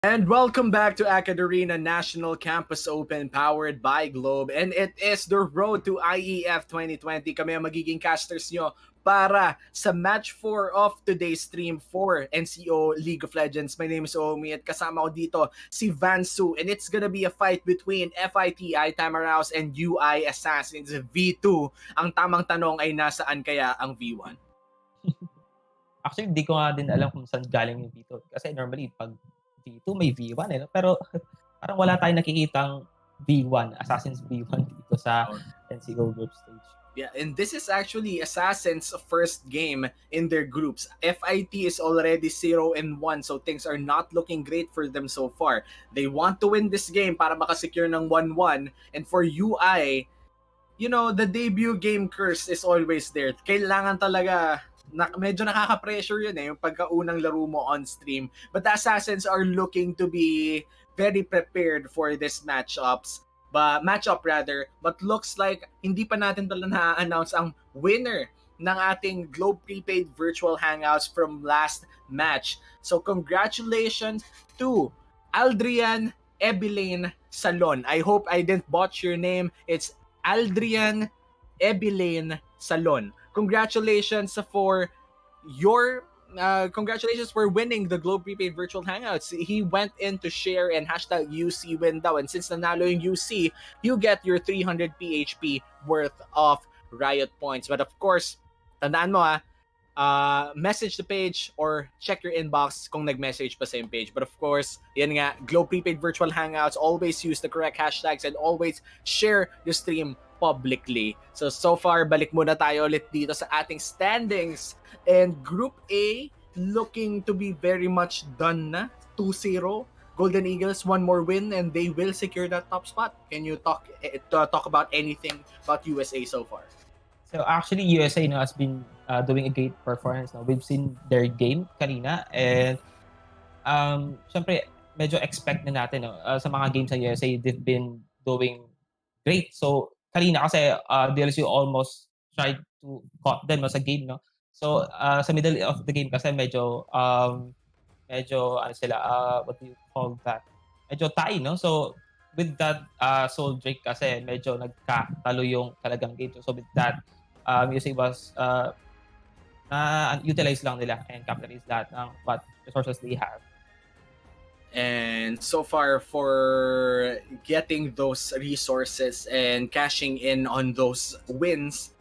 And welcome back to AcadArena National Campus Open powered by Globe. And it is the road to IEF 2020. Kami ang magiging casters nyo para sa match 4 of today's stream for NCO League of Legends. My name is Omi at kasama ko dito si Vansu. And it's gonna be a fight between FIT, iTamaraws, and UI Assassins V2. Ang tamang tanong ay nasaan kaya ang V1? Actually, hindi ko nga din alam kung saan galing yung V2. Kasi normally, pag V2, may V1 eh. No? Pero parang wala tayong nakikitang V1, Assassin's V1 dito sa NCO group stage. Yeah, and this is actually Assassin's first game in their groups. FIT is already 0-1, so things are not looking great for them so far. They want to win this game para makasecure ng 1-1. And for UI, you know, the debut game curse is always there. Kailangan talaga medyo nakaka-pressure yun yung pagkaunang laro mo on stream. But the Assassins are looking to be very prepared for this matchup, but looks like hindi pa natin talaga na-announce ang winner ng ating Globe Prepaid Virtual Hangouts from last match. So congratulations to Aldrian Ebilane Salon. I hope I didn't botch your name. It's Aldrian Ebilane Salon. Congratulations for winning the Globe Prepaid Virtual Hangouts. He went in to share and hashtag UC win daw. And since nanalo yung UC, you get your 300 PHP worth of Riot points. But of course, tandaan mo message the page or check your inbox kung nag-message pa sa yung page. But of course, yan nga, Globe Prepaid Virtual Hangouts, always use the correct hashtags and always share your stream publicly. So far, balik muna tayo ulit dito sa ating standings. And Group A, looking to be very much done na. 2-0. Golden Eagles, one more win and they will secure that top spot. Can you talk about anything about USA so far? So actually, USA has been doing a great performance. We've seen their game kanina and syempre, medyo expect na natin sa mga games sa USA, they've been doing great. So kanina kasi DLSU almost tried to caught them sa game, no? So sa middle of the game kasi medyo ano sila, what do you call that? Medyo tie, no? So with that Soul Drake kasi medyo nagkatalo yung talagang game. So with that, USA was na-utilize lang nila and capitalize lahat ng what resources they have. And so far, for getting those resources and cashing in on those wins,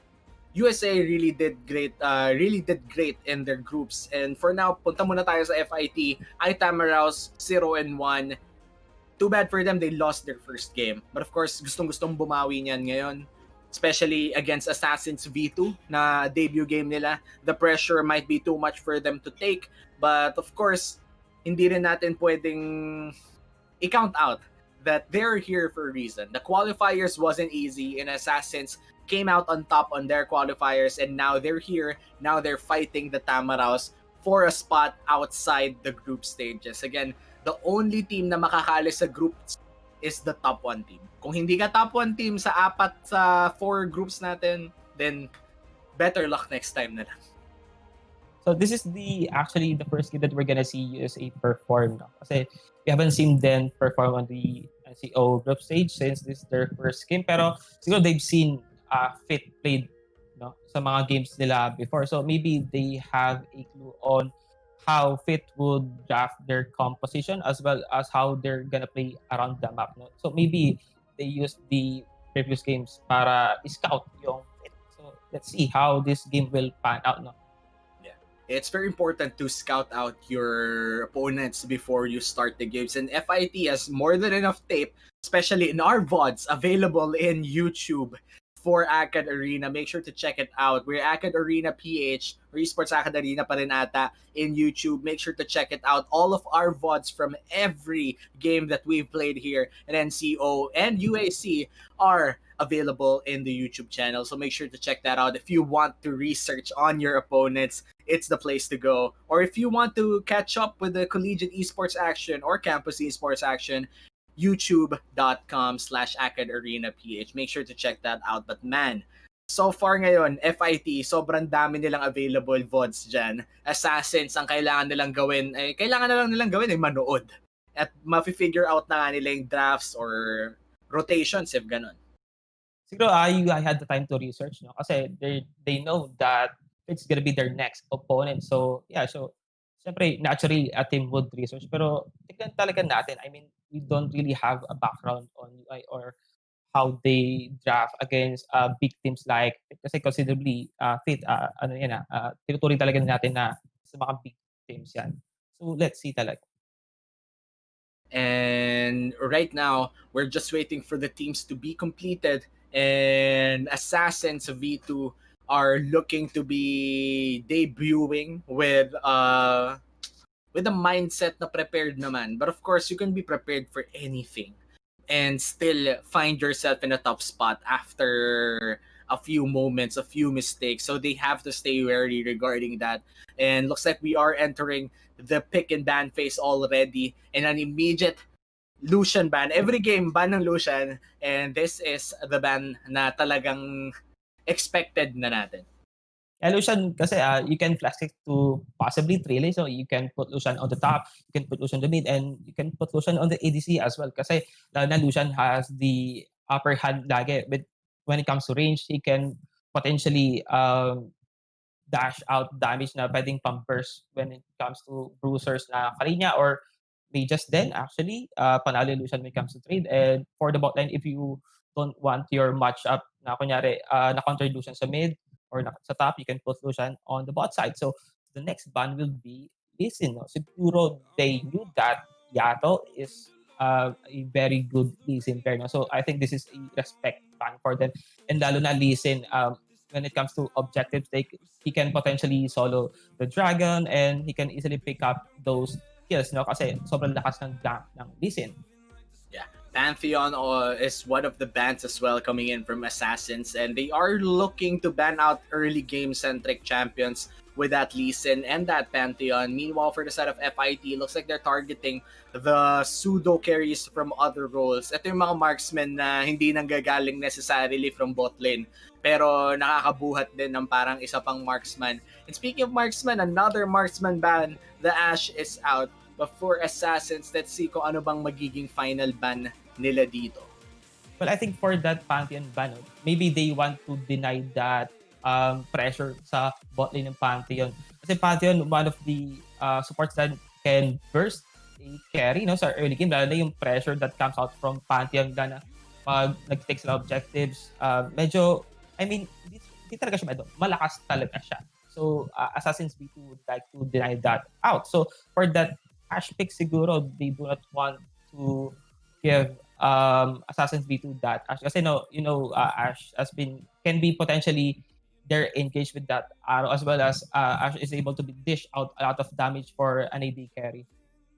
USA really did great in their groups. And for now, punta muna tayo sa FIT. iTamaraws 0-1. Too bad for them, they lost their first game. But of course, gustong-gustong bumawi niyan ngayon. Especially against Assassins V2 na debut game nila. The pressure might be too much for them to take. But of course, hindi rin natin pwedeng i-count out that they're here for a reason. The qualifiers wasn't easy and Assassins came out on top on their qualifiers and now they're here. Now they're fighting the Tamaraws for a spot outside the group stages. Again, the only team na makakalis sa group is the top 1 team. Kung hindi ka top 1 team sa 4 groups natin, then better luck next time na lang. So this is actually the first game that we're gonna see USA perform. Kasi we haven't seen them perform on the NCO group stage since this is their first game. Pero siguro they've seen Fit played sa mga games nila before. So maybe they have a clue on how Fit would draft their composition as well as how they're gonna play around the map. No? So maybe they used the previous games para scout yung Fit. So let's see how this game will pan out. No? It's very important to scout out your opponents before you start the games. And FIT has more than enough tape, especially in our VODs, available in YouTube for AcadArena. Make sure to check it out. We're AcadArena PH, or Esports AcadArena pa rin ata in YouTube. Make sure to check it out. All of our VODs from every game that we've played here at NCO and UAC are available in the YouTube channel. So make sure to check that out. If you want to research on your opponents, it's the place to go. Or if you want to catch up with the collegiate esports action or campus esports action, youtube.com/AcadArenaPH. Make sure to check that out. But man, so far ngayon, FIT, sobrang dami nilang available VODs dyan. Assassins, ang kailangan na lang gawin ay manood. at ma-figure out na nga nila yung drafts or rotations if ganun. Siguro, I had the time to research, no? Kasi they know that it's gonna be their next opponent. So, yeah, so siyempre, naturally, a team would research. Pero tignan talaga natin. I mean, we don't really have a background on UI or how they draft against big teams like kasi considerably fit ano yan tinuturing talaga natin na sa mga big teams yan. So let's see talaga. And right now, we're just waiting for the teams to be completed. And Assassins V2 are looking to be debuting with a mindset na prepared naman. But of course, you can be prepared for anything and still find yourself in a tough spot after a few moments, a few mistakes. So they have to stay wary regarding that. And looks like we are entering the pick and ban phase already, and an immediate Lucian ban. Every game, ban ng Lucian. And this is the ban na talagang expected na natin. Lucian kasi you can flex it to possibly 3 lanes. So you can put Lucian on the top, you can put Lucian on the mid, and you can put Lucian on the ADC as well. Kasi na Lucian has the upper hand lagi. But when it comes to range, he can potentially dash out damage na pwedeng pang-burst when it comes to bruisers na kalinya or mages din actually. Panalo illusion when it comes to trade. And for the bot line, if you don't want your matchup na kunyari na counter illusion sa mid or sa top, you can put illusion on the bot side. So the next ban will be Lee Sin. No? Siguro they knew that Yato is a very good Lee Sin pair. No? So I think this is a respect ban for them. And lalo na Lee Sin, when it comes to objectives, he can potentially solo the dragon and he can easily pick up those kills, no? Kasi sobrang lakas ng gank ng Lee Sin. Yeah, Pantheon is one of the bans as well coming in from Assassins, and they are looking to ban out early game centric champions with that Lee Sin and that Pantheon. Meanwhile, for the side of FIT, looks like they're targeting the pseudo carries from other roles. Ito yung mga marksmen na hindi nanggagaling necessarily from bot lane, pero nakakabuhat din ng parang isa pang marksman. And speaking of marksman, another marksman ban, the Ash is out. But for Assassins, let's see kung ano bang magiging final ban nila dito. Well, I think for that Pantheon ban, maybe they want to deny that pressure sa bot lane ng Pantheon. Kasi Pantheon, one of the supports that can burst a carry no, sa early game, lalo na yung pressure that comes out from Pantheon na pag nag-take sila objectives, medyo, I mean, hindi talaga siya malakas talaga siya. So, Assassin's V2 would like to deny that out. So, for that Ash pick siguro, they do not want to give Assassin's V2 that Ash. Kasi Ash can be potentially they're engaged with that arrow as well as Ash is able to dish out a lot of damage for an AD carry.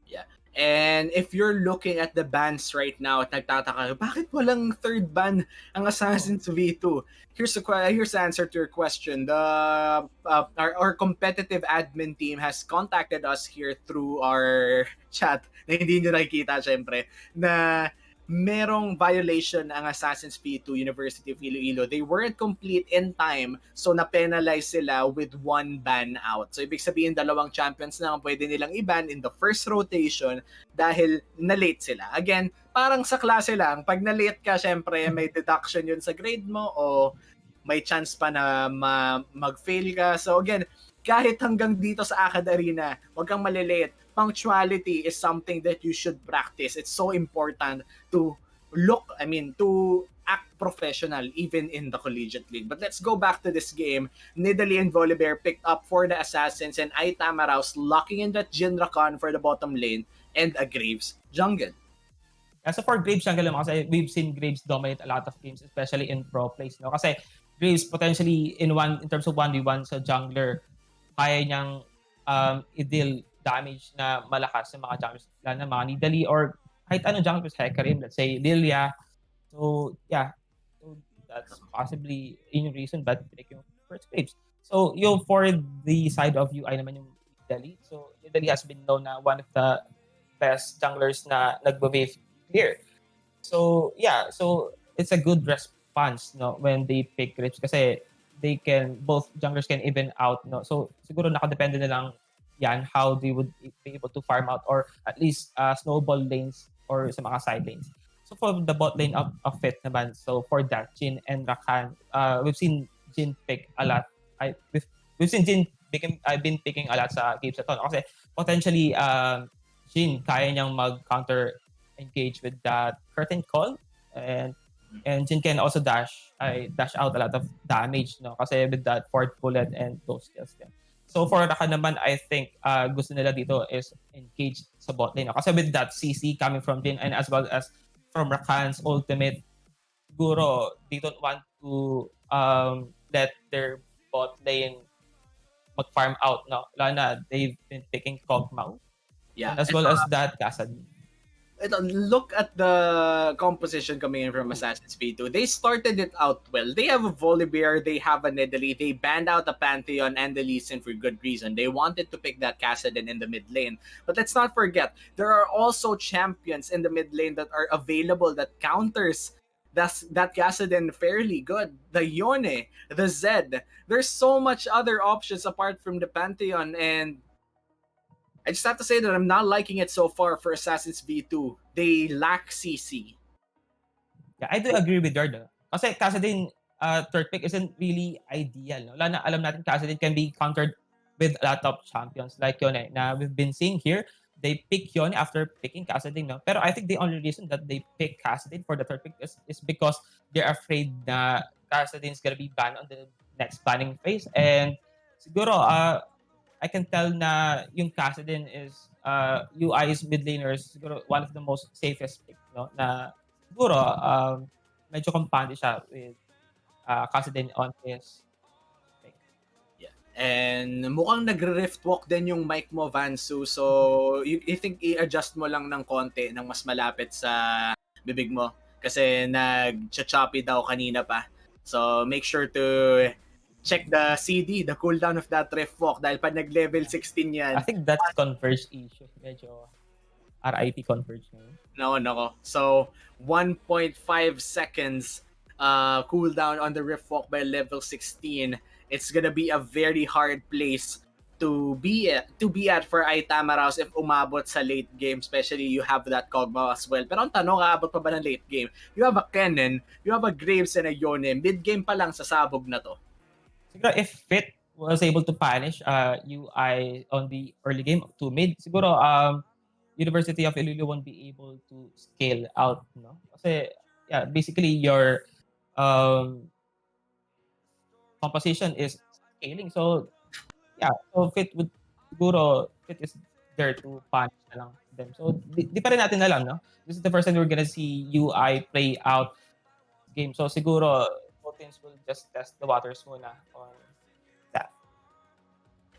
Yeah. And if you're looking at the bans right now at nagtataka, bakit walang third ban ang Assassin's V2? Here's the answer to your question. Our competitive admin team has contacted us here through our chat na hindi nyo nakikita syempre na merong violation ang Assassin's V2 University of Iloilo. They weren't complete in time, so na-penalize sila with one ban out. So ibig sabihin, dalawang champions na ang pwede nilang i-ban in the first rotation dahil na-late sila. Again, parang sa klase lang, pag na-late ka, syempre may deduction yun sa grade mo o may chance pa na mag-fail ka. So again, kahit hanggang dito sa AcadArena, huwag kang malilate. Punctuality is something that you should practice. It's so important to to act professional even in the collegiate league. But let's go back to this game. Nidalee and Volibear picked up for the Assassins and iTamaraws locking in that Jinrakan for the bottom lane and a Graves jungle. So for Graves jungle naman, kasi we've seen Graves dominate a lot of games, especially in pro plays. No? Kasi Graves potentially in terms of 1v1 sa jungler, kaya niyang i-deal damage na malakas sa mga junglers, lalo na mga Nidalee or kahit anong junglers, Hecarim, let's say Lilia. So yeah, so that's possibly yung reason but pick yung first Graves. So yung for the side of UI naman yung Nidalee. So Nidalee has been known na one of the best junglers na nagbo-wave clear. So yeah, so it's a good response no when they pick Graves kasi both junglers can even out no. So siguro nakadepende na lang yan how they would be able to farm out or at least snowball lanes or sa mga side lanes. So for the bot lane of Fit naman, so for that, Jin and Rakan, we've seen Jin pick a lot. We've seen Jin I've been picking a lot sa games na to. No? Kasi potentially, Jin, kaya niyang mag-counter engage with that curtain call. And Jin can also dash out a lot of damage, no? Kasi with that fourth bullet and those skills din. So for Rakan naman, I think gusto nila dito is engage sa bot lane. No? Kasi with that CC coming from Jin and as well as from Rakan's ultimate, siguro they don't want to let their bot lane mag-farm out. No? Lalo na they've been picking Kog'Maw. Yeah. And as well as that, Kassadin. Look at the composition coming in from Assassin's Creed 2. They started it out well. They have a Volibear, they have a Nidalee, they banned out the Pantheon and the Lee Sin for good reason. They wanted to pick that Kassadin in the mid lane. But let's not forget, there are also champions in the mid lane that are available that counters that Kassadin fairly good. The Yone, the Zed. There's so much other options apart from the Pantheon, and I just have to say that I'm not liking it so far for Assassin's V2. They lack CC. Yeah, I do agree with Jordan. Kasi Kassadin, third pick isn't really ideal. No? Lalo na alam natin Kassadin can be countered with a lot of champions like Yone na we've been seeing here. They pick Yone after picking Kassadin. No? Pero I think the only reason that they pick Kassadin for the third pick is because they're afraid na Kassadin's gonna be banned on the next banning phase. And siguro, I can tell na yung Kassadin is UI's mid laners siguro one of the most safest pick, no? Na siguro medyo kampante siya with Kassadin on his pick. Yeah. And mukhang nagre-rift walk din yung mic mo, Vansu. So, you think i-adjust mo lang ng konti ng mas malapit sa bibig mo? Kasi nag-choppy daw kanina pa. So, make sure to check the CD, the cooldown of that rift walk. Dahil pag nag-level 16 yan. I think that's Converge issue. Medyo RIP Converge ngayon. No. So, 1.5 seconds cooldown on the rift walk by level 16. It's gonna be a very hard place to be at for iTamaraws if umabot sa late game, especially you have that Kog'Maw as well. Pero ang tanong, aabot pa ba ng late game? You have a Kennen, you have a Graves and a Yone. Mid game pa lang sasabog na to. Siguro if Fit was able to punish UI on the early game to mid, siguro University of Iloilo won't be able to scale out, no? Kasi yeah, basically your composition is scaling. So yeah, so Fit is there to punish na lang them. So di pa rin natin alam, no? This is the first time we're gonna see UI play out game. So siguro both teams will just test the waters muna on that.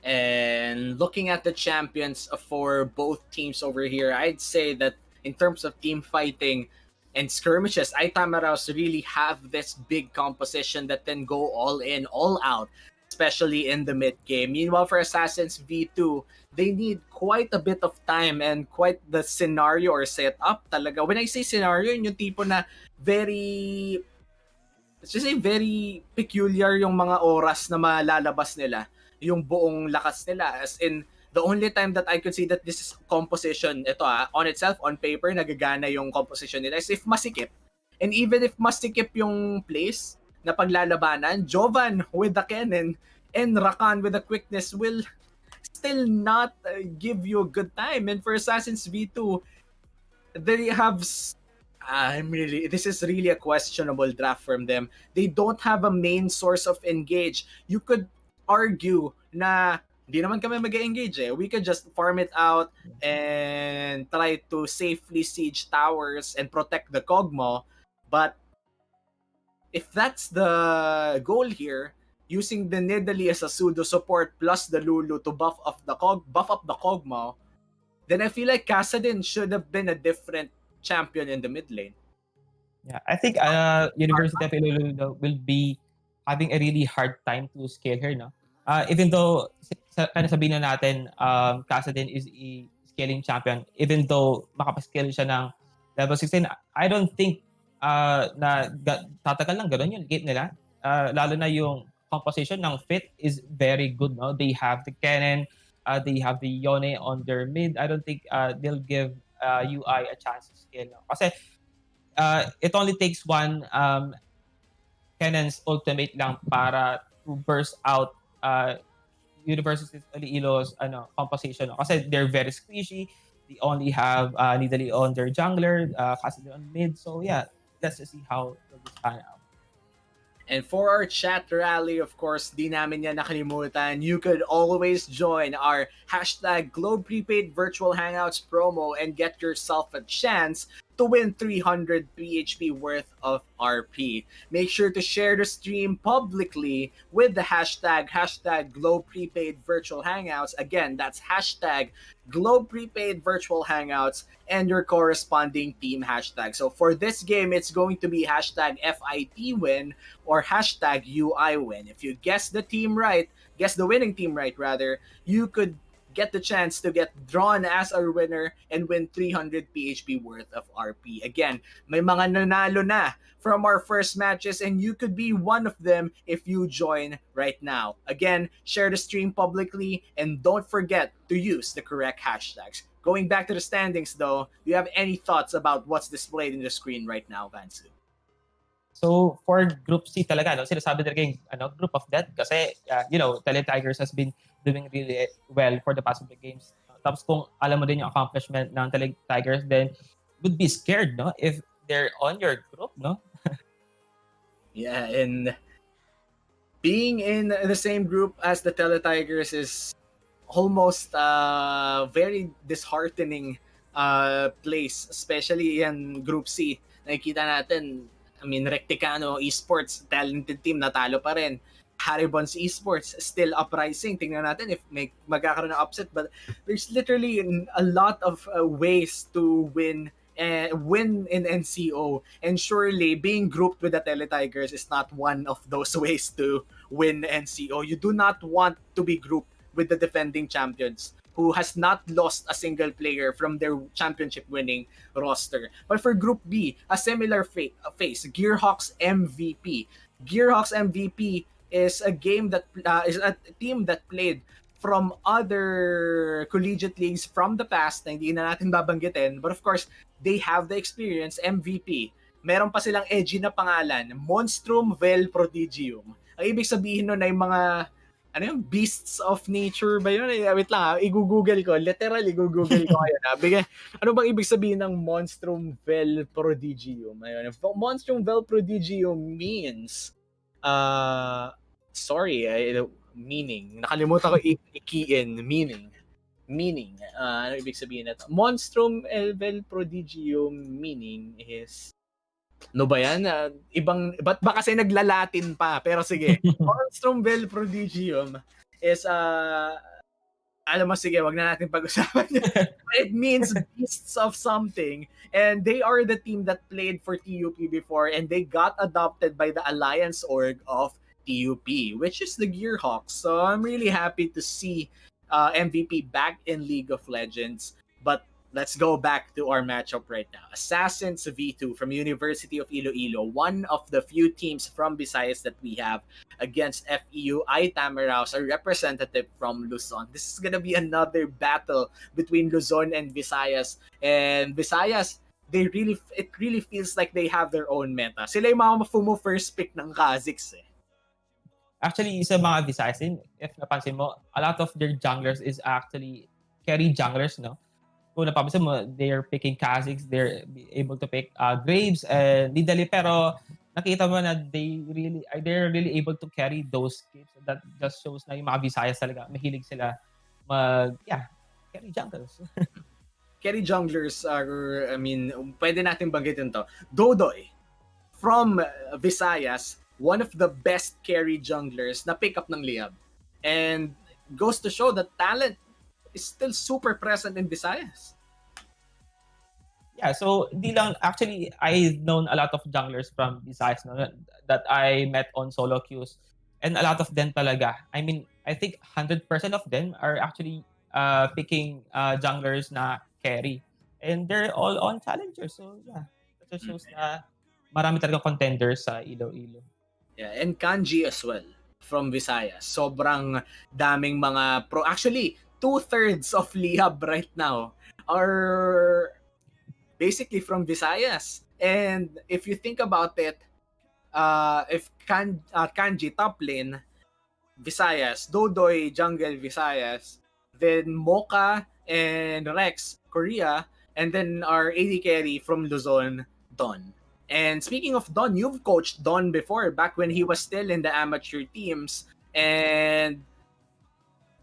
And looking at the champions for both teams over here, I'd say that in terms of team fighting and skirmishes, iTamaraws really have this big composition that can go all in, all out, especially in the mid game. Meanwhile, for Assassins V2, they need quite a bit of time and quite the scenario or setup talaga. When I say scenario, yung tipo na very, let's just say very peculiar yung mga oras na malalabas nila, yung buong lakas nila. As in, the only time that I could see that this is composition, ito on itself, on paper, nagagana yung composition nila is if masikip. And even if masikip yung place na paglalabanan, Jovan with the Kennen and Rakan with the quickness will still not give you a good time. And for Assassin's V2, they have this is really a questionable draft from them. They don't have a main source of engage. You could argue na di naman kami mag-engage We could just farm it out and try to safely siege towers and protect the Kog'Maw. But if that's the goal here, using the Nidalee as a pseudo support plus the Lulu to buff up the Kog'Maw, then I feel like Kassadin should have been a different champion in the mid lane. Yeah, I think University of Iloilo will be having a really hard time to scale here, no? Even though sabihin na natin Kassadin is a scaling champion, even though makapascale siya ng level 16, I don't think na tatagal lang gano'n yung gate nila. Lalo na yung composition ng Fit is very good, no? They have the Kennen, They have the Yone on their mid. I don't think they'll give UI a chance to scale. No? Kasi it only takes one Cannon's ultimate lang para to burst out University Iloilo's composition. No? Kasi they're very squishy. They only have Nidalee on their jungler, Cassidy on mid. So yeah, let's just see how will this pan out. And for our chat rally, of course, di namin yan nakalimutan. You could always join our hashtag Globe Prepaid Virtual Hangouts promo and get yourself a chance to win 300 PHP worth of RP. Make sure to share the stream publicly with the hashtag Globe Prepaid Virtual Hangouts. Again, that's hashtag Globe Prepaid Virtual Hangouts and your corresponding team hashtag. So for this game, it's going to be hashtag FIT win or hashtag UI win. If you guess the team right, guess the winning team right rather, you could get the chance to get drawn as our winner and win 300 PHP worth of RP. Again, may mga nanalo na from our first matches and you could be one of them if you join right now. Again, share the stream publicly and don't forget to use the correct hashtags. Going back to the standings though, do you have any thoughts about what's displayed in the screen right now, Vansu? So for Group C talaga, no, sinasabi talaga yung group of death kasi Tele Tigers has been doing really well for the past few games. Tapos kung alam mo din yung accomplishment ng Tele Tigers, then would be scared, no, if they're on your group, no? Yeah, and being in the same group as the Tele Tigers is almost very disheartening place, especially in Group C. Nakikita natin, I mean, Recticano Esports, talented team, natalo pa rin. Haribon's Esports, still uprising. Tingnan natin if may magkakaroon ng upset. But there's literally a lot of ways to win in NCO. And surely, being grouped with the Tele Tigers is not one of those ways to win NCO. You do not want to be grouped with the defending champions who has not lost a single player from their championship winning roster. But for Group B, a similar face, Gearhawks MVP. Gearhawks MVP is a game that is a team that played from other collegiate leagues from the past na hindi na natin babanggitin. But of course, they have the experience, MVP. Meron pa silang edgy na pangalan, Monstrum Vel Prodigium. Ang ibig sabihin nun ay mga beasts of nature ba yun? Wait lang i-google ko. Literal, i-google ko ngayon. Ano bang ibig sabihin ng Monstrum Vel Prodigium? Ayun. Monstrum Vel Prodigium means, meaning. Nakalimutan ko i-key in. Meaning. Ano ibig sabihin na to? Monstrum Vel Prodigium meaning is, no ba yan? Ba't ba kasi naglalatin pa? Pero sige. Monstrum Vel Prodigium is, alam mo, sige, wag na natin pag-usapan yun. It means beasts of something. And they are the team that played for TUP before and they got adopted by the Alliance org of TUP, which is the Gearhawks. So I'm really happy to see MVP back in League of Legends. But let's go back to our matchup right now. Assassins V2 from University of Iloilo, one of the few teams from Visayas that we have, against FEU iTamaraws, a representative from Luzon. This is gonna be another battle between Luzon and Visayas. And Visayas, it really feels like they have their own meta. Sila yung mga fumo first pick ng Kha'Zix eh. Actually, sa mga Visayas, if napansin mo, a lot of their junglers is actually carry junglers, no? Kung napapansin mo, they're picking Kha'Zix, they're able to pick Graves and Nidalee, pero nakita mo na they're really able to carry those skips. That just shows na yung mga Visayas talaga, mahilig sila carry junglers. Carry junglers are, I mean, pwede natin banggitin to. Dodoy from Visayas, one of the best carry junglers na pick up ng Liab. And goes to show that talent is still super present in Visayas. Yeah, so actually, I've known a lot of junglers from Visayas that I met on solo queues. And a lot of them talaga. I mean, I think 100% of them are actually picking junglers na carry. And they're all on challengers. So yeah, that just shows na marami talagang contenders sa Iloilo. Yeah, and Kanji as well from Visayas. Sobrang daming mga pro. Actually, 2/3 of Liab right now are basically from Visayas. And if you think about it, if Kanji top lane, Visayas, Dodoy jungle Visayas, then Mocha and Rex Korea, and then our AD carry from Luzon, Don. And speaking of Don, you've coached Don before, back when he was still in the amateur teams. And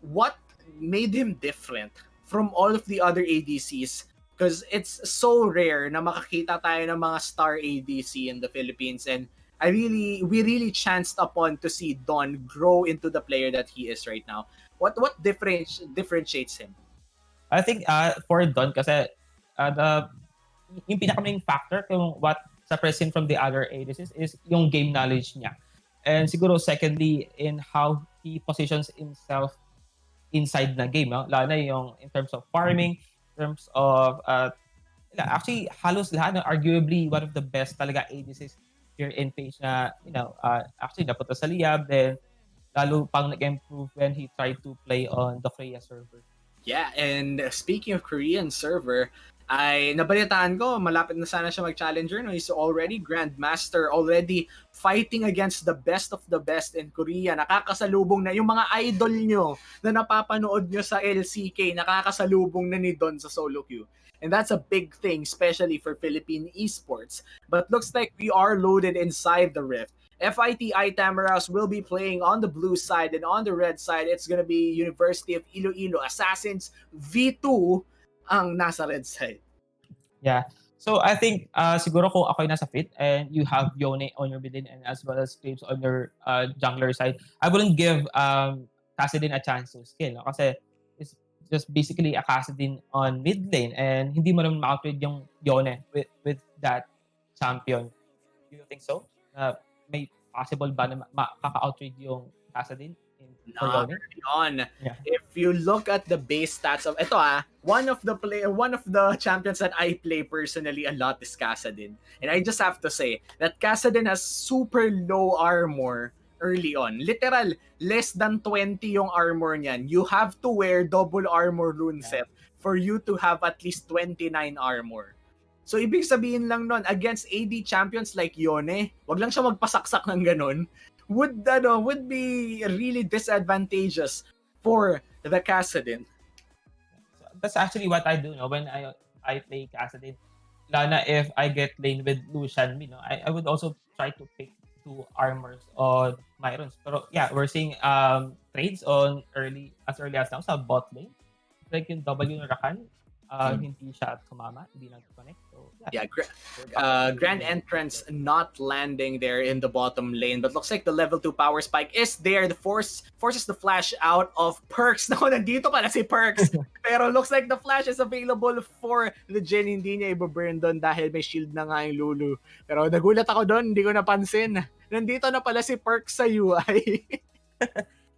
what made him different from all of the other ADCs? Because it's so rare na makakita tayo ng mga star ADC in the Philippines, and we really chanced upon to see Don grow into the player that he is right now. What differentiates him? I think for Don kasi yung pinaka-main factor kung what separates him from the other ADCs is yung game knowledge niya. And siguro secondly, in how he positions himself inside the game. No? Lalo na yung in terms of farming, in terms of actually halos lahat, no? Arguably one of the best talaga ADCs here in Page na, actually napunta sa Liab, then lalo pang nag-improve when he tried to play on the Freya server. Yeah, and speaking of Korean server, ay nabalitaan ko, malapit na sana siya mag-challenger. No? He's already Grandmaster, already fighting against the best of the best in Korea. Nakakasalubong na yung mga idol nyo na napapanood nyo sa LCK, nakakasalubong na ni Don sa solo queue. And that's a big thing, especially for Philippine esports. But looks like we are loaded inside the Rift. FIT iTamaraws will be playing on the blue side, and on the red side, it's gonna be University of Iloilo Assassins V2 ang nasa red side. Yeah. So I think siguro kung ako nasa fit and you have Yone on your mid lane and as well as Graves on your jungler side, I wouldn't give Kassadin a chance to skill. No? Kasi it's just basically a Kassadin on mid lane and hindi mo naman ma-outread yung Yone with that champion. Do you think so? May possible ba na makaka-outread yung Kassadin for Not Yone? early on. Yeah. If you look at the base stats of one of the champions that I play personally a lot is Kassadin. And I just have to say that Kassadin has super low armor early on. Literal, less than 20 yung armor niyan. You have to wear double armor rune set for you to have at least 29 armor. So, ibig sabihin lang nun, against AD champions like Yone, wag lang siya magpasaksak ng ganun, would be really disadvantageous for the Kassadin. So that's actually what I do, no? When I play Kassadin. Lalo na if I get lane with Lucian, I would also try to pick 2 armors on Myrons. Pero yeah, we're seeing trades on as early as now sa bot lane. Like yung W ng Rakan, hindi siya tumama, hindi nag-connect. So, Grand Entrance not landing there in the bottom lane, but looks like the level 2 power spike is there. The forces the flash out of Perks. Naku, nandito pala si Perks. Pero looks like the flash is available for the Jhin. Hindi niya i-burn doon dahil may shield na nga yung Lulu. Pero nagulat ako doon, hindi ko napansin. Nandito na pala si Perks sa UI.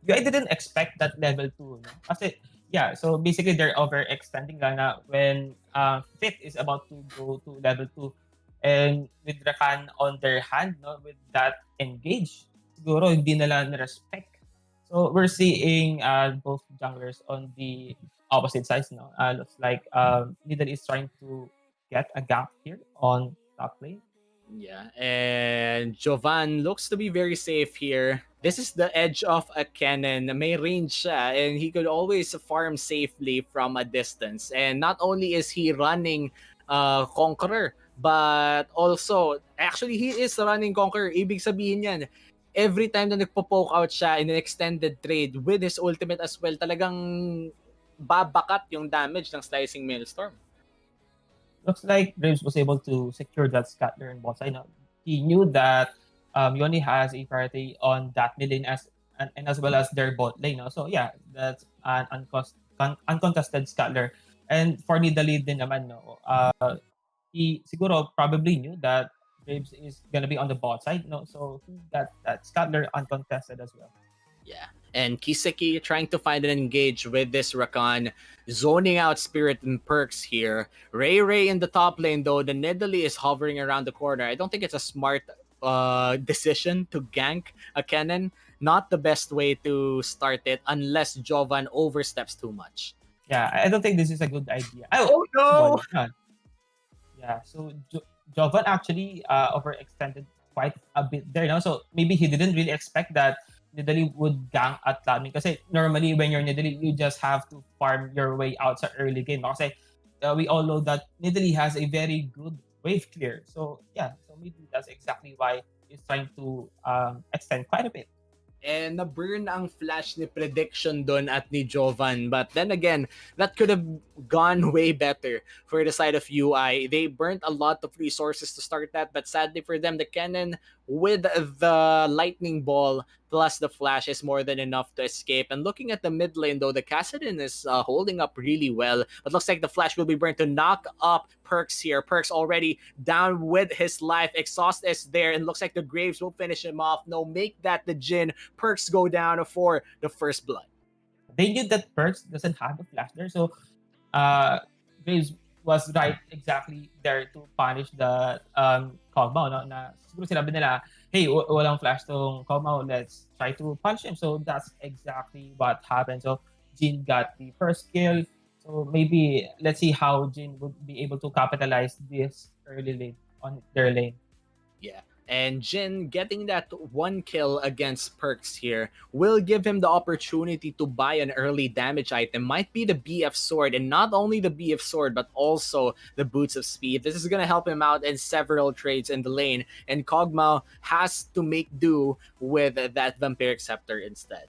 I didn't expect that level 2. No? Kasi yeah, so basically they're overextending na when Fit is about to go to level 2 and with Rakan on their hand, no, with that engage, siguro hindi nila na-respect. So we're seeing both junglers on the opposite sides. No? Looks like Needle is trying to get a gap here on top lane. Yeah, and Jovan looks to be very safe here. This is the edge of a cannon. May range siya, and he could always farm safely from a distance. And not only is he running Conqueror, but also, actually, he is running Conqueror. Ibig sabihin yan, every time na nagpo-poke out siya in an extended trade with his ultimate as well, talagang babakat yung damage ng Slicing Maelstrom. Looks like Graves was able to secure that scatter in bot side. He knew that Yone has a priority on that mid lane and as well as their bot lane. No? So yeah, that's an uncontested scatter. And for Nidalee din naman, no, he siguro probably knew that Graves is gonna be on the bot side. No? So he got that scatter uncontested as well. Yeah. And Kiseki trying to find an engage with this Rakan, zoning out Spirit and Perks here. Ray in the top lane though, the Nidalee is hovering around the corner. I don't think it's a smart decision to gank a cannon not the best way to start it unless Jovan oversteps too much. Yeah, I don't think this is a good idea. Oh, Oh no! volley. Yeah, so Jovan actually overextended quite a bit there. No? So maybe he didn't really expect that Nidalee would gank at Laming. Kasi normally when you're Nidalee, you just have to farm your way out sa early game. No? Kasi we all know that Nidalee has a very good wave clear. So yeah, so maybe that's exactly why he's trying to extend quite a bit. And na-burn ang flash ni Prediction doon at ni Jovan. But then again, that could have gone way better for the side of UI. They burnt a lot of resources to start that, but sadly for them, the cannon with the lightning ball plus the flash is more than enough to escape. And looking at the mid lane though, the Kassadin is holding up really well. But looks like the flash will be burnt to knock up Perks here. Perks already down with his life. Exhaust is there, and looks like the Graves will finish him off. No, make that the Jin. Perks go down for the first blood. They knew that Perks doesn't have the flash there, so uh, Graves was right exactly there to punish the Kog'Maw, no? Na siguro sinabi nila, hey, walang flash tong Kog'Maw, let's try to punch him. So that's exactly what happened. So Jin got the first kill. So maybe let's see how Jin would be able to capitalize this early lane on their lane. Yeah. And Jin getting that one kill against Perks here will give him the opportunity to buy an early damage item. Might be the BF Sword, and not only the BF Sword, but also the Boots of Speed. This is going to help him out in several trades in the lane, and Kog'Maw has to make do with that Vampiric Scepter instead.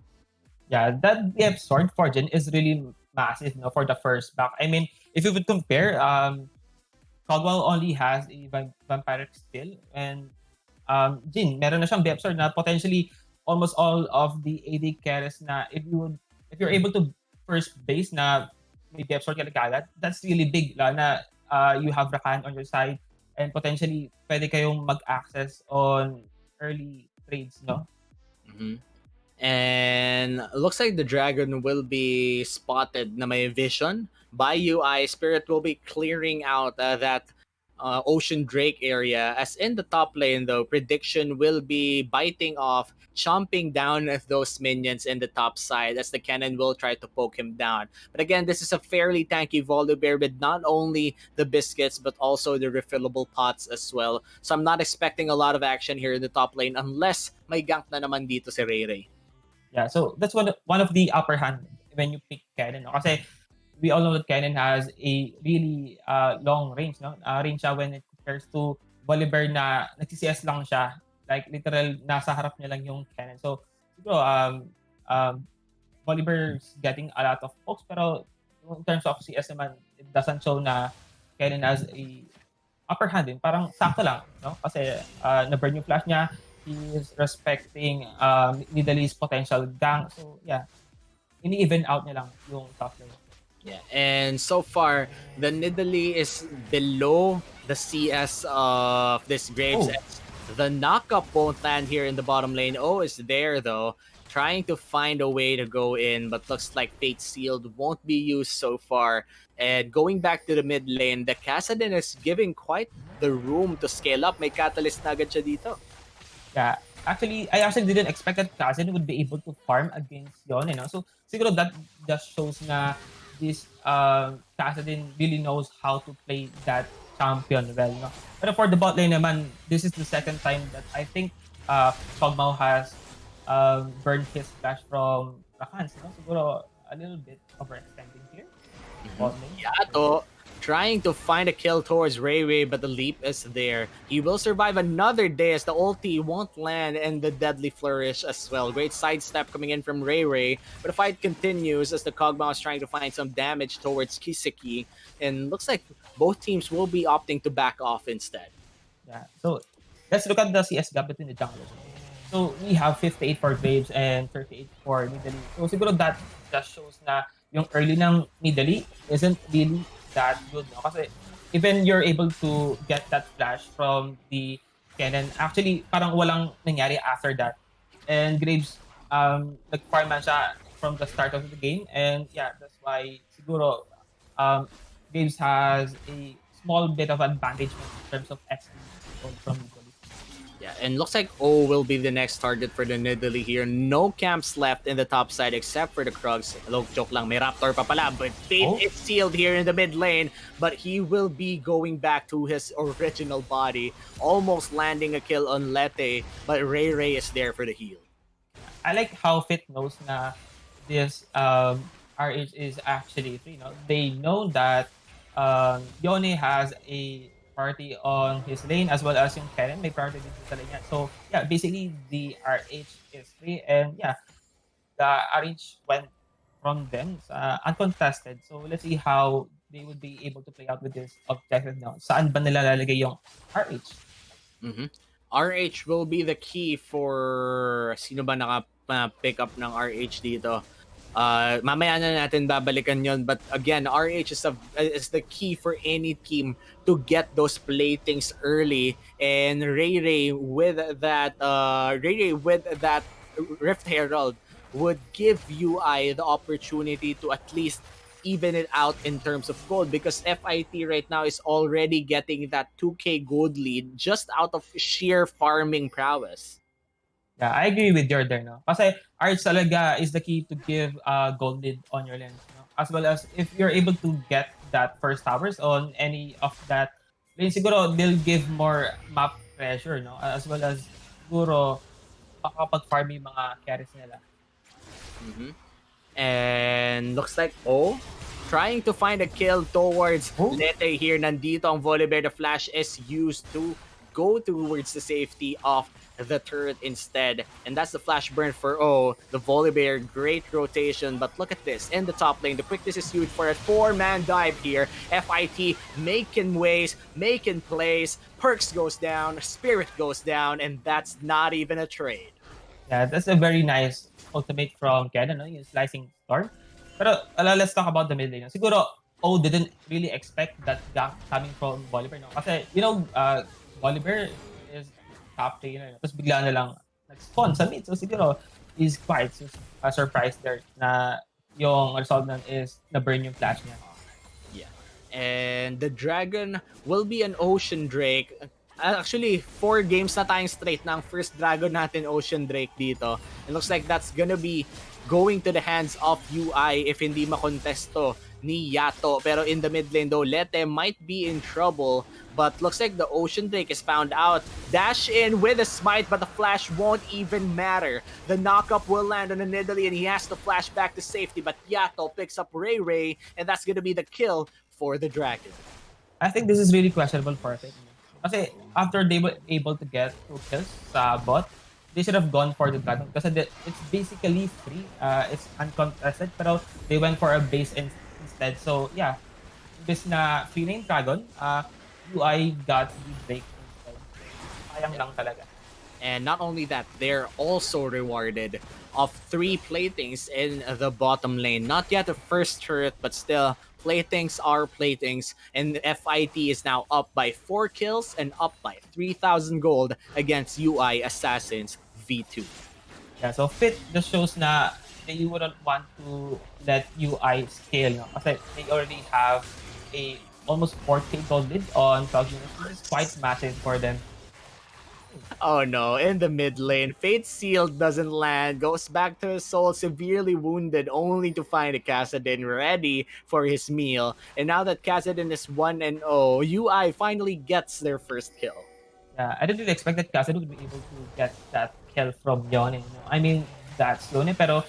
Yeah, that BF Sword for Jin is really massive, no, for the first back. I mean, if you would compare, Caldwell only has a vampiric skill, and Jin, meron na siyang Sword na potentially almost all of the AD carries na if you're able to first base na may Sword ka agad, that's really big na you have Rakan on your side, and potentially pwede kayong mag-access on early trades, no? Mm-hmm. And looks like the dragon will be spotted na may vision by UI. Spirit will be clearing out that Ocean Drake area. As in the top lane though, Prediction will be biting off, chomping down at those minions in the top side as the cannon will try to poke him down. But again, this is a fairly tanky Volibear with not only the biscuits but also the refillable pots as well. So I'm not expecting a lot of action here in the top lane unless may gank na naman dito si Ray Ray. Yeah, so that's one of the upper hand when you pick Kennen. No? Kasi we all know that Kennen has a really long range, no? Range siya when it compares to Volibear na nagsi-CS lang siya. Like literal nasa harap niya lang yung Kennen. So siguro Volibear's getting a lot of pokes, pero in terms of CS naman, it doesn't show na Kennen has a upper hand din. Parang sakto lang, no? Kasi na-burn yung flash niya. He is respecting Nidalee's potential gank. So, yeah. Ini-even out niya lang yung top lane. Yeah, and so far, the Nidalee is below the CS of this Graves. Oh. The knockup won't land here in the bottom lane. Oh, is there though, trying to find a way to go in, but looks like Fate Sealed won't be used so far. And going back to the mid lane, the Kassadin is giving quite the room to scale up. May catalyst na agad siya dito. Yeah. Actually, I actually didn't expect that Kassadin would be able to farm against Yone. No? So, siguro that just shows na this Kassadin really knows how to play that champion well. No? But for the bot lane naman, this is the second time that I think Kog'Maw has burned his flash from Rakan. No? Siguro a little bit overextending here. Bot lane. Yato trying to find a kill towards Ray Ray, but the leap is there. He will survive another day as the ulti won't land and the deadly flourish as well. Great sidestep coming in from Ray Ray, but the fight continues as the Kog'Maw is trying to find some damage towards Kiseki, and looks like both teams will be opting to back off instead. Yeah. So let's look at the CS gap between the junglers. So we have 58 for Graves and 38 for Nidalee. So siguro that just shows na yung early ng Nidalee isn't really that good. No? Kasi even you're able to get that flash from the cannon, actually parang walang nangyari after that. And Graves, nag-farm man siya from the start of the game. And yeah, that's why siguro Graves has a small bit of advantage in terms of XP from Nidalee. Yeah, and looks like O will be the next target for the Nidalee here. No camps left in the top side except for the Krugs. Hello, joke lang, may Raptor pa pala, but Fate Oh, is sealed here in the mid lane, but he will be going back to his original body, almost landing a kill on Lete, but Ray Ray is there for the heal. I like how Fit knows na this RH is actually free. No? They know that Yone has a party on his lane as well as yung Karen may party din sa lane niya. So yeah, basically the RH is free and yeah, the RH went from them uncontested. So let's see how they would be able to play out with this objective now. Saan ba nila lalagay yung RH? Mm-hmm. RH will be the key for sino ba naka-pick up ng RH dito. Mamaya na natin babalikan yon, but again, RH is the key for any team to get those playthings early, and Ray Ray with that Rift Herald would give UI the opportunity to at least even it out in terms of gold, because FIT right now is already getting that 2k gold lead just out of sheer farming prowess. Yeah, I agree with you there, no? Kasi arts talaga is the key to give gold lead on your lanes, no? As well as if you're able to get that first towers on any of that lane, siguro they'll give more map pressure, no? As well as siguro makakapag-farm yung mga carries nila. Mm-hmm. And looks like trying to find a kill towards Oh, Lete here. Nandito ang Volibear. The flash is used to go towards the safety of the turret instead. And that's the flash burn for The Volibear, great rotation. But look at this. In the top lane, the quickness is huge for a 4-man dive here. FIT making ways, making plays. Perks goes down, Spirit goes down, and that's not even a trade. yeah, that's a very nice ultimate from Ken, no? Yung slicing storm. Pero let's talk about the mid lane. Siguro, didn't really expect that gank coming from Bolivar, no? Kasi, Bolivar is top laner. Tapos bigla na lang nag-spawn sa mid. So siguro, is quite surprised there na yung result nun is na-burn yung flash niya. Yeah. And the dragon will be an Ocean Drake. Actually, 4 games na tayong straight na ang first dragon natin Ocean Drake dito. It looks like that's gonna be going to the hands of UI if hindi makontesto ni Yato. Pero in the mid lane though, Lete might be in trouble. But looks like the Ocean Drake is found out. Dash in with a smite, but the flash won't even matter. The knockup will land on the Nidalee and he has to flash back to safety. But Yato picks up Ray Ray, and that's gonna be the kill for the dragon. I think this is really questionable for it. Kasi after they were able to get 2 kills sa bot, they should have gone for the dragon kasi it's basically free. It's uncontested pero they went for a base instead. So yeah, imbes na free lane dragon, UI got the break instead. Sayang lang talaga. And not only that, they're also rewarded of 3 playthings in the bottom lane. Not yet the first turret, but still, playthings are playthings. And FIT is now up by 4 kills and up by 3,000 gold against UI Assassins V2. Yeah, so Fit just shows na they wouldn't want to let UI scale, no? Kasi they already have a almost 4k gold lead on Cloud units. This is quite massive for them. Oh no, in the mid lane, Fate's Seal doesn't land, goes back to his soul severely wounded, only to find a Kassadin ready for his meal. And now that Kassadin is 1-0, UI finally gets their first kill. Yeah, I didn't really expect that Cassidy would be able to get that kill from Yone. No? I mean, that's Yone, pero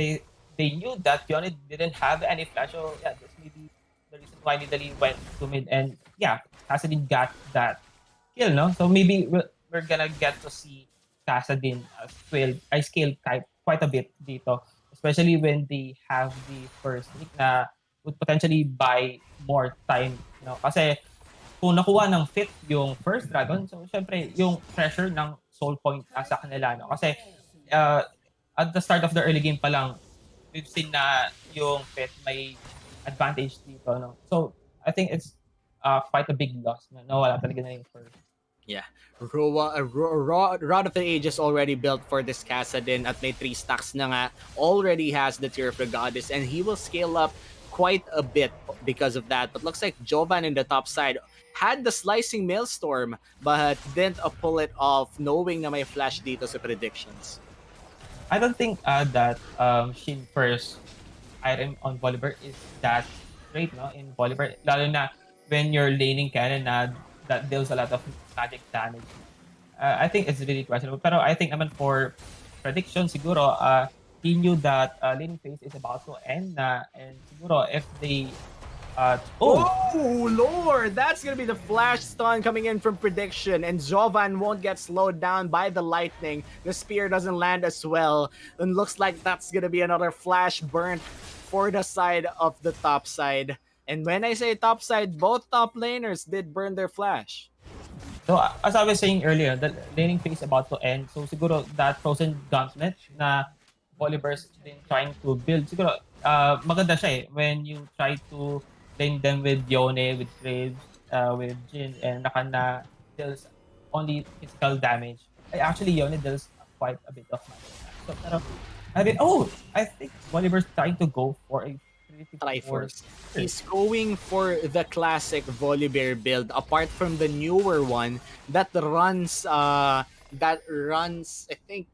they knew that Yone didn't have any flash. So yeah, that's maybe the reason why Nidalee went to mid. And yeah, Cassidy got that kill, no? So maybe we're gonna get to see Kassadin scale quite a bit dito. Especially when they have the first leak na would potentially buy more time. Kasi kung nakuha ng Fit yung first dragon, so syempre yung pressure ng soul point nasa kanila. No? Kasi at the start of the early game pa lang, we've seen na yung Fit may advantage dito. No? So I think it's quite a big loss na nawala talaga na yung first. Yeah. Rod of the Ages already built for this Kassadin at may 3 stacks na nga. Already has the Tear of the Goddess and he will scale up quite a bit because of that. But looks like Jovan in the top side had the slicing maelstrom but didn't pull it off knowing na may flash dito sa predictions. I don't think that Shin first item on Volibear is that great, no? In Volibear, lalo na when you're laning cannon na that deals a lot of magic damage. I think it's really questionable. Pero I think naman for prediction, siguro, he knew that laning phase is about to end na, and siguro if they oh, Oh, Lord! That's gonna be the flash stun coming in from prediction, and Jovan won't get slowed down by the lightning. The spear doesn't land as well, and looks like that's gonna be another flash burnt for the side of the top side. And when I say top side, both top laners did burn their flash. so as I was saying earlier, the laning phase is about to end. So siguro that frozen gauntlet na Volibear's been trying to build, siguro maganda siya when you try to lane them with Yone, with Graves, with Jin, and Rakan na deals only physical damage. Actually, Yone deals quite a bit of magic damage. So, pero, I think Volibear's trying to go for a 3-4 Triforce. He's going for the classic Volibear build, apart from the newer one that runs I think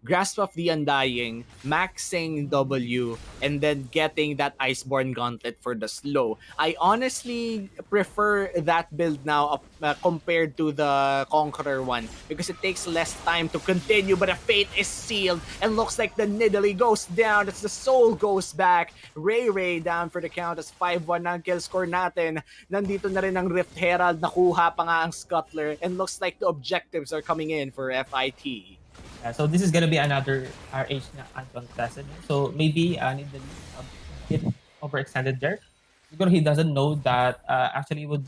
Grasp of the Undying, maxing W, and then getting that Iceborne Gauntlet for the slow. I honestly prefer that build now compared to the Conqueror one because it takes less time to continue, but the fate is sealed and looks like the Nidalee goes down. It's the soul goes back. Ray down for the count as 5-1 na ang kill score natin. Nandito na rin ang Rift Herald, nakuha pa nga ang Scuttler, and looks like the objectives are coming in for FIT. Yeah, so this is gonna be another RH na uncontested. So maybe Nidalee a bit overextended there. Siguro he doesn't know that actually would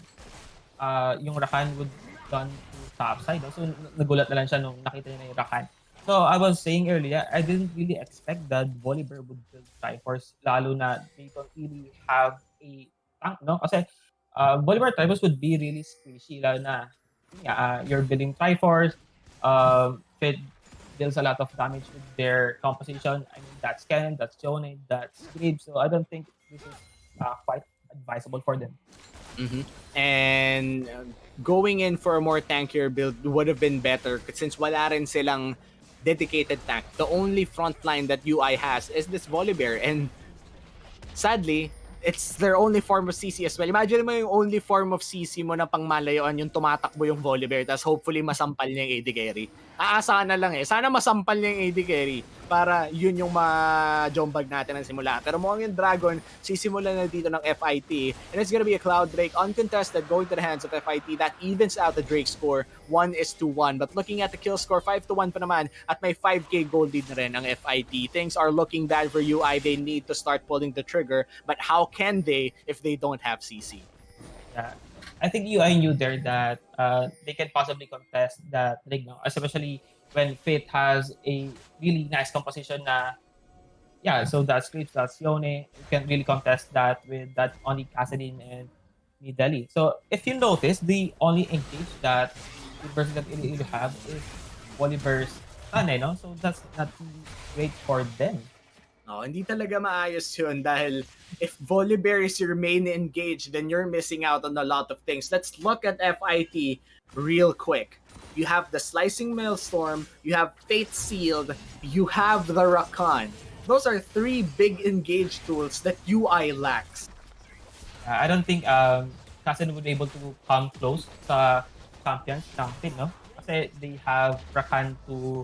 yung Rakan would gone to top side. No? So nagulat na lang siya nung nakita niya na yung Rakan. So I was saying earlier, I didn't really expect that Volibear would build Triforce, lalo na they don't really have a tank, no? Kasi Volibear Triforce would be really squishy, lalo na you're building Triforce, Fit deals a lot of damage with their composition. I mean, that's Cannon, that's Johnny, that's Graves. So I don't think this is quite advisable for them. Mm-hmm. And going in for a more tankier build would have been better since wala rin silang dedicated tank. The only front line that UI has is this Volibear, and sadly, it's their only form of CC as well. Imagine mo yung only form of CC mo na pangmalayuan yung tumatakbo yung Volibear, tapos hopefully masampal niya yung AD carry. Aasahan na lang sana masampal niya yung AD carry para yun yung ma-jombag natin ng simula. Pero mukhang yung Dragon, sisimulan na dito ng FIT, and it's gonna be a Cloud Drake uncontested going to the hands of FIT. That evens out the Drake score, 1-1. But looking at the kill score, 5-1 pa naman, at may 5k gold lead na rin ang FIT. Things are looking bad for UI. They need to start pulling the trigger, but how can they if they don't have CC? Yeah. I think UI knew there that they can possibly contest that rig now, especially when Fate has a really nice composition na so that's Creeps, that's Yone. You can really contest that with that only Kassadin and Nidalee. So if you notice, the only engage that the version that you have is Volibear's Sun, no? So that's not really great for them. No, hindi talaga maayos yun dahil if Volibear is your main engage, then you're missing out on a lot of things. Let's look at FIT real quick. You have the Slicing Maelstrom, you have Fate Sealed, you have the Rakan. Those are three big engage tools that UI lacks. I don't think Kassadin would be able to come close sa champions ng Fate, no? Kasi they have Rakan to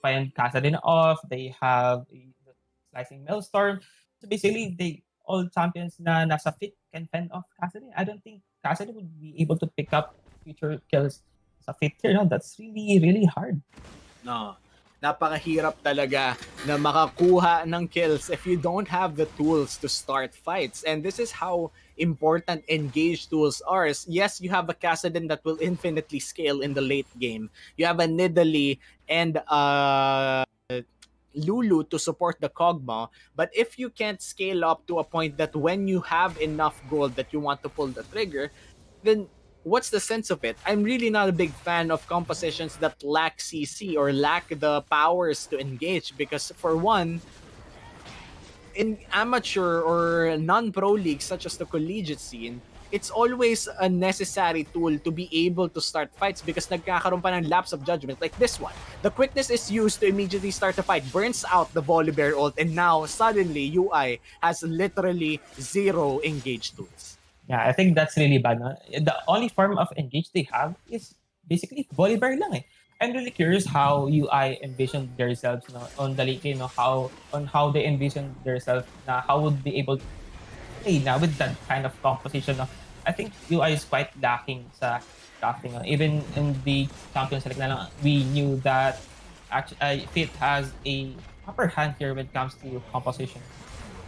find Kassadin off, they have the Slicing Maelstrom. So basically, all champions na nasa fit can fend off Kassadin. I don't think Kassadin would be able to pick up future kills sa fit here. No? That's really, really hard. No. Napakahirap talaga na makakuha ng kills if you don't have the tools to start fights. And this is how important engage tools are. Yes, you have a Kassadin that will infinitely scale in the late game. You have a Nidalee and Lulu to support the Kog'Maw, but if you can't scale up to a point that when you have enough gold that you want to pull the trigger, then what's the sense of it? I'm really not a big fan of compositions that lack CC or lack the powers to engage because for one, in amateur or non-pro leagues such as the collegiate scene, it's always a necessary tool to be able to start fights because nagkakaroon pa ng lapse of judgment like this one. The quickness is used to immediately start the fight, burns out the Volibear ult, and now suddenly UI has literally zero engage tools. Yeah, I think that's really bad. No? The only form of engage they have is basically Bolivar lang eh. I'm really curious how UI envisioned themselves no, on the late game, no, how they envisioned themselves na how would be able to play now with that kind of composition. No? I think UI is quite lacking sa drafting. No? Even in the Champions League na lang, we knew that actually Fit has a upper hand here when it comes to composition.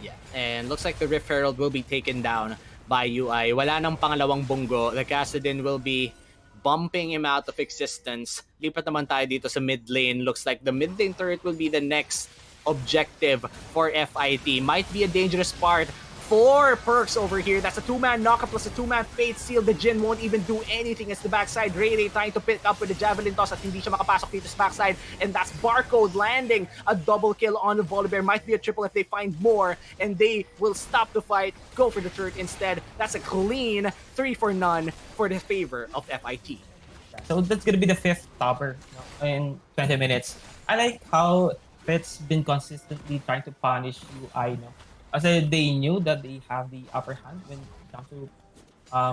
Yeah, and looks like the Rift Herald will be taken down by UI. Wala nang pangalawang bunggo. The Kassadin will be bumping him out of existence. Lipat naman tayo dito sa mid lane. Looks like the mid lane turret will be the next objective for FIT. Might be a dangerous part. 4 perks over here. That's a 2-man knockup plus a 2-man Fate Seal. The Jin won't even do anything as the backside. Ray trying to pick up with the Javelin Toss at hindi siya makapasok dito sa backside. And that's Barcode landing a double kill on the Volibear. Might be a triple if they find more. And they will stop the fight, go for the turret instead. That's a clean 3 for none for the favor of FIT. So that's gonna be the 5th topper in 20 minutes. I like how Fit's been consistently trying to punish UI. No? Kasi they knew that they have the upper hand when it comes to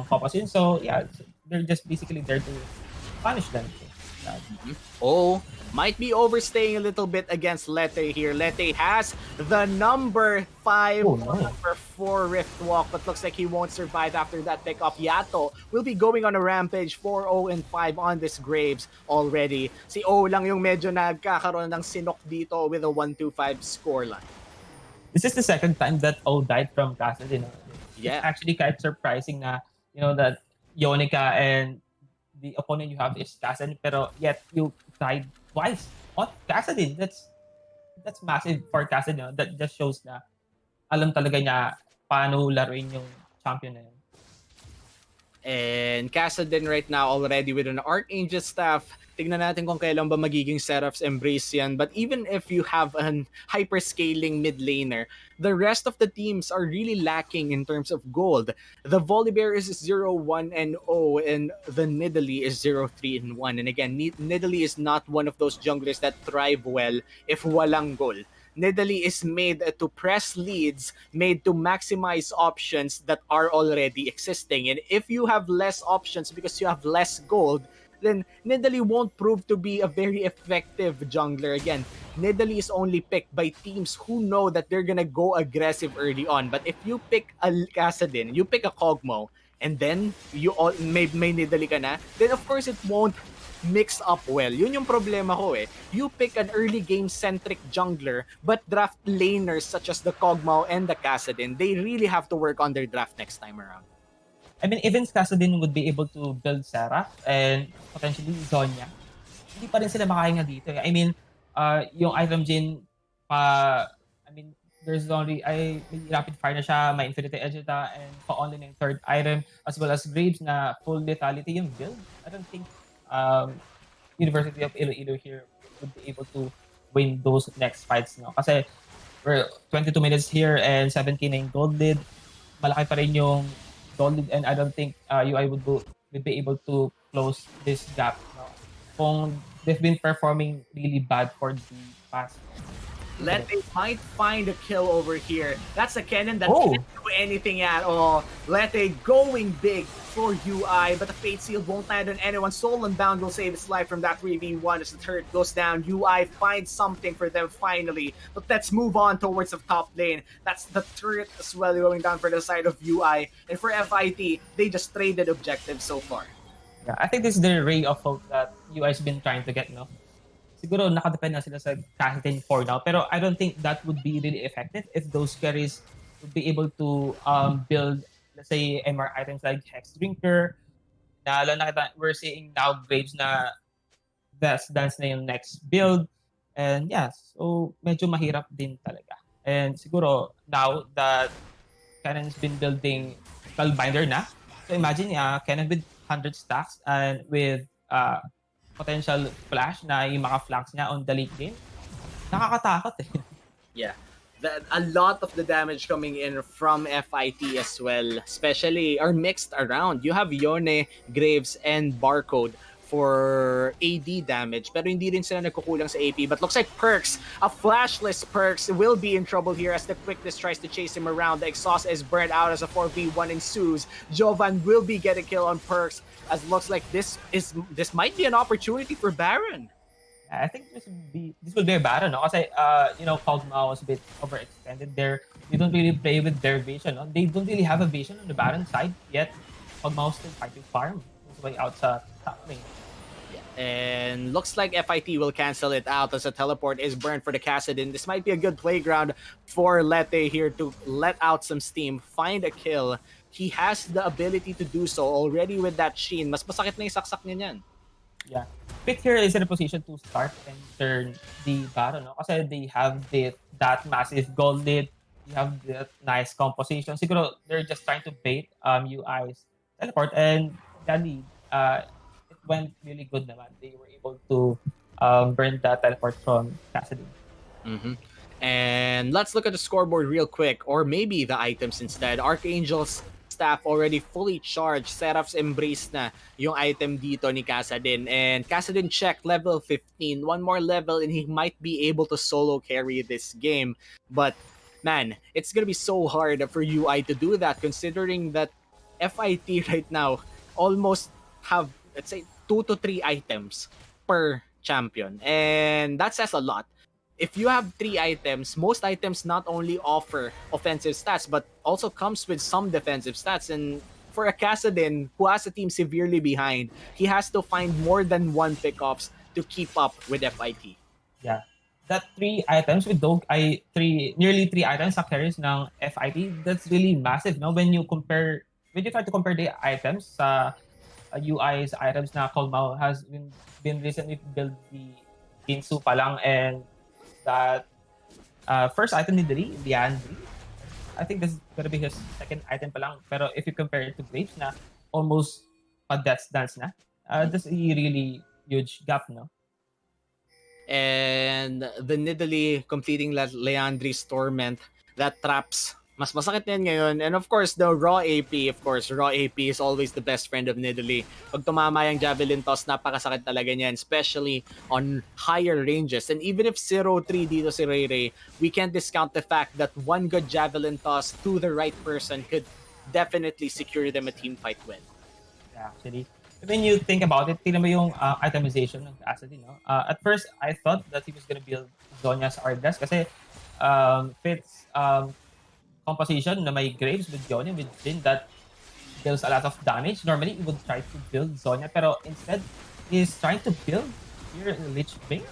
composition. So yeah, they're just basically there to punish them. Oh, might be overstaying a little bit against Lete here. Lete has the number 5 or number 4 Rift Walk, but looks like he won't survive after that pick up. Yato will be going on a rampage 4-0-5 on this Graves already. Si O lang yung medyo nagkakaroon ng sinok dito with a 1-2-5 scoreline. This is the second time that O died from Castle. Yeah. It's actually quite surprising na, that Yonica and the opponent you have is Cassadin, pero yet you died twice on Cassadin. That's massive for Cassadin. That just shows na alam talaga niya paano laruin yung champion na yun. And Kassadin right now already with an Archangel staff. Tignan natin kung kailan ba magiging Seraph's Embrace yan. But even if you have an hyper-scaling mid laner, the rest of the teams are really lacking in terms of gold. The Volibear is 0-1-0 and the Nidalee is 0-3-1. And again, Nidalee is not one of those junglers that thrive well if walang gold. Nidalee is made to press leads, made to maximize options that are already existing. And if you have less options because you have less gold, then Nidalee won't prove to be a very effective jungler. Again, Nidalee is only picked by teams who know that they're gonna go aggressive early on. But if you pick a Kassadin, you pick a Kog'Maw, and then you all may Nidalee ka na, then of course it won't mix up well. Yun yung problema ko eh. You pick an early game centric jungler but draft laners such as the Kog'Maw and the Kassadin. They really have to work on their draft next time around. I mean, even Kassadin would be able to build Seraph and potentially Zonya. Hindi pa rin sila makahinga dito. I mean, yung item gen there's only may rapid fire na siya, may Infinity Edge na, and pa-only na yung 3rd item, as well as Graves na full lethality yung build. I don't think University of Iloilo here would be able to win those next fights. No? Kasi we're 22 minutes here and 7k na yung gold lead. Malaki pa rin yung gold lead and I don't think UI would be able to close this gap. No? Kung they've been performing really bad for the past. Lete might find a kill over here. That's a cannon that can't do anything at all. Lete going big for UI, but the Fate Seal won't land on anyone. Soul Unbound will save his life from that 3v1 as the turret goes down. UI finds something for them finally. But let's move on towards the top lane. That's the turret as well going down for the side of UI. And for FIT, they just traded objectives so far. Yeah, I think this is the ray of hope that UI's been trying to get, no? Siguro nakadepend na sila sa Kassadin for now, pero I don't think that would be really effective if those carries would be able to build, let's say, MR items like Hex Drinker. We're seeing now Graves na dance na yung next build. And yeah, so medyo mahirap din talaga. And siguro now that Kennen's been building Spellbinder na, so imagine Kennen with 100 stacks and with potential flash na yung mga flanks niya on the late game. Nakakatakot eh. Yeah. a lot of the damage coming in from FIT as well, especially are mixed around. You have Yone, Graves, and Barcode for AD damage, pero hindi rin sila nagkukulang sa AP. But looks like Perks, a flashless Perks, will be in trouble here as the Quickness tries to chase him around. The exhaust is burned out as a 4v1 ensues. Jovan will be getting kill on Perks, as looks like this might be an opportunity for Baron. I think this will be a battle, no? Kasi Kog'Maw was a bit overextended there. They don't really play with their vision, no? They don't really have a vision on the Baron side yet. Kog'Maw still fighting farm his way out sa top lane. And looks like FIT will cancel it out as a teleport is burned for the Kassadin. This might be a good playground for Lete here to let out some steam, find a kill. He has the ability to do so already with that Sheen. Mas masakit na yung saksak niya niyan. Yeah. Pick here is in a position to start and turn the battle, no? Kasi they have that massive gold lead. You have that nice composition. Siguro they're just trying to bait UI's teleport, and Dali, it went really good naman. They were able to burn that teleport from Cassidy. Mm-hmm. And let's look at the scoreboard real quick, or maybe the items instead. Archangel's staff already fully charged. Seraph's embrace na yung item dito ni Kassadin. And Kassadin check level 15. One more level and he might be able to solo carry this game. But man, it's gonna be so hard for UI to do that considering that FIT right now almost have, let's say, 2 to 3 items per champion. And that says a lot. If you have 3 items, most items not only offer offensive stats but also comes with some defensive stats. And for a Kassadin who has a team severely behind, he has to find more than 1 pickoffs to keep up with FIT. Yeah. That 3 items with Dog, nearly 3 items sa carries ng FIT, that's really massive, no? When you try to compare the items sa UI's items na Kog'Maw has been recently built the Ginsu pa lang, and that first item ni Leandri, I think this is gonna be his second item pa lang. Pero if you compare it to Graves na almost a death dance na, that's a really huge gap, no? And the Nidalee completing Leandri's Torment, that traps. Mas masakit na yan ngayon. And of course, the raw AP, raw AP is always the best friend of Nidalee. Pag tumama yung Javelin Toss, napakasakit talaga niyan, especially on higher ranges. And even if 0-3 dito si Ray Ray, we can't discount the fact that one good Javelin Toss to the right person could definitely secure them a team fight win. Yeah, actually. When you think about it, tingnan mo yung itemization ng Cassidy, no? At first, I thought that he was gonna build Zhonya's Argas kasi fits composition na may Graves with Yone with Jhin that deals a lot of damage. Normally, he would try to build Zhonya, pero instead, he's trying to build here Lich Bing.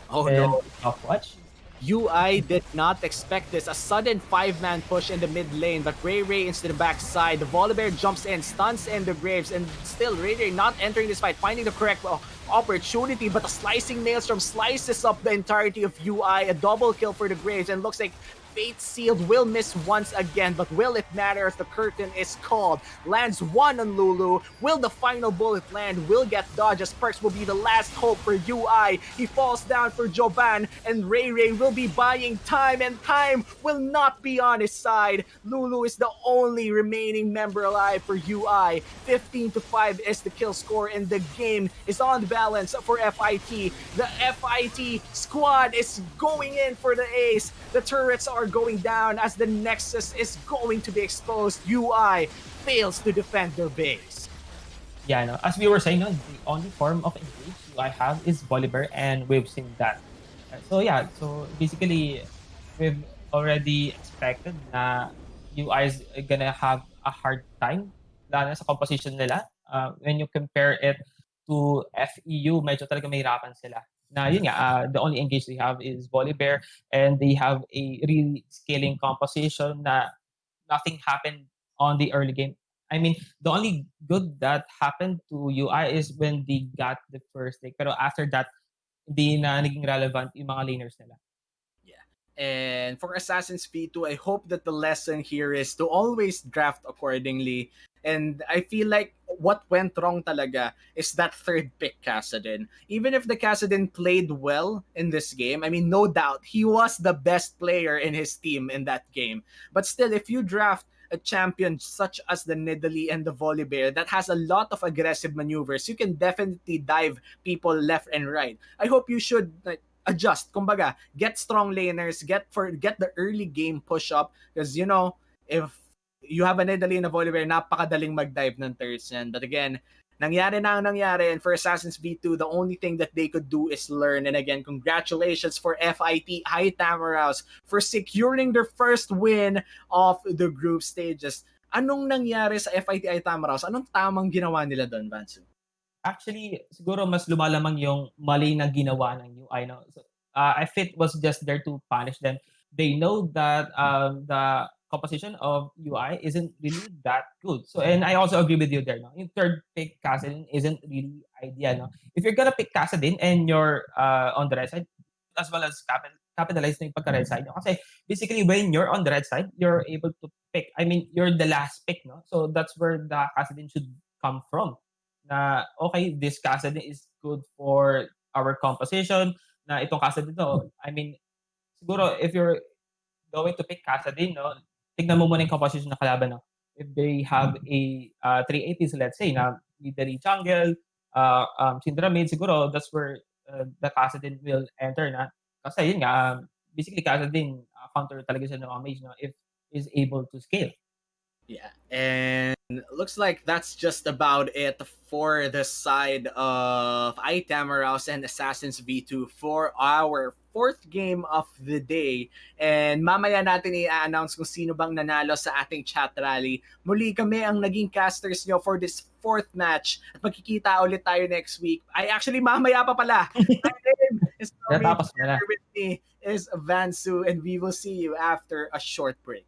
Oh no. Watch. UI did not expect this. A sudden 5-man push in the mid lane, but Ray Ray into the backside. The Volibear jumps in, stuns in the Graves, and still Ray Ray not entering this fight, finding the correct opportunity, but the slicing Maelstrom slices up the entirety of UI. A double kill for the Graves, and looks like Fate Sealed will miss once again, but will it matter as the curtain is called? Lands one on Lulu. Will the final bullet land? Will get dodged as Perks will be the last hope for UI. He falls down for Jovan, and Ray Ray will be buying time, and time will not be on his side. Lulu is the only remaining member alive for UI. 15-5 is the kill score, and the game is on balance for FIT. The FIT squad is going in for the ace. The turrets are going down as the Nexus is going to be exposed. UI fails to defend their base. Yeah, no. As we were saying, no, the only form of engage UI have is Volibear, and we've seen that. So yeah, so basically, we've already expected na UI is gonna have a hard time lalo na sa composition nila. When you compare it to FEU, medyo talaga mahirapan sila. Na yun nga, the only engage they have is Volibear, and they have a really scaling composition na nothing happened on the early game. I mean, the only good that happened to UI is when they got the first take. Pero after that, hindi na naging relevant yung mga laners nila. Yeah. And for Assassin's V2, I hope that the lesson here is to always draft accordingly And I feel like what went wrong talaga is that third pick Kassadin. Even if the Kassadin played well in this game, I mean, no doubt, he was the best player in his team in that game. But still, if you draft a champion such as the Nidalee and the Volibear that has a lot of aggressive maneuvers, you can definitely dive people left and right. I hope you should like, adjust. Kumbaga, get strong laners, get the early game push up because you know if you have a Nidalee and a Volibear, napakadaling mag-dive ng turrets yan. But again, nangyari na ang nangyari, and for Assassin's V2, the only thing that they could do is learn. And again, congratulations for FIT iTamaraws for securing their first win of the group stages. Anong nangyari sa FIT iTamaraws? Anong tamang ginawa nila doon, Vansu? Actually, siguro mas lumalamang yung mali na ginawa ng UI, 'no. So, if it was just there to punish them, they know that, the composition of UI isn't really that good. So, and I also agree with you there, 'no. Yung third pick Kassadin isn't really ideal, 'no. If you're gonna pick Kassadin and you're, on the right side, as well as capitalize na yung pagka-red side, 'no. Kasi basically when you're on the red side, you're able to pick, I mean, you're the last pick, 'no. So, that's where the Kassadin should come from. Na okay, this castle is good for our composition, na itong castle dito, I mean, siguro if you're going to pick Kassadin, 'no, tignan mo muna yung composition ng kalaban, 'no. If they have a, 380s, let's say, na Midori jungle, Syndra mid, siguro that's where, the Kassadin will enter na. Kasi yun nga, basically Kassadin, counter talaga siya ng mga mage, 'no, if is able to scale. Yeah, and looks like that's just about it for the side of iTamaraws and Assassin's V2 for our fourth game of the day. And mamaya natin i-announce kung sino bang nanalo sa ating chat rally. Muli kami ang naging casters nyo for this fourth match. At magkikita ulit tayo next week. Ay, actually, mamaya pa pala. My name is Tommy. Natapos mo na. With me is Vansu, and we will see you after a short break.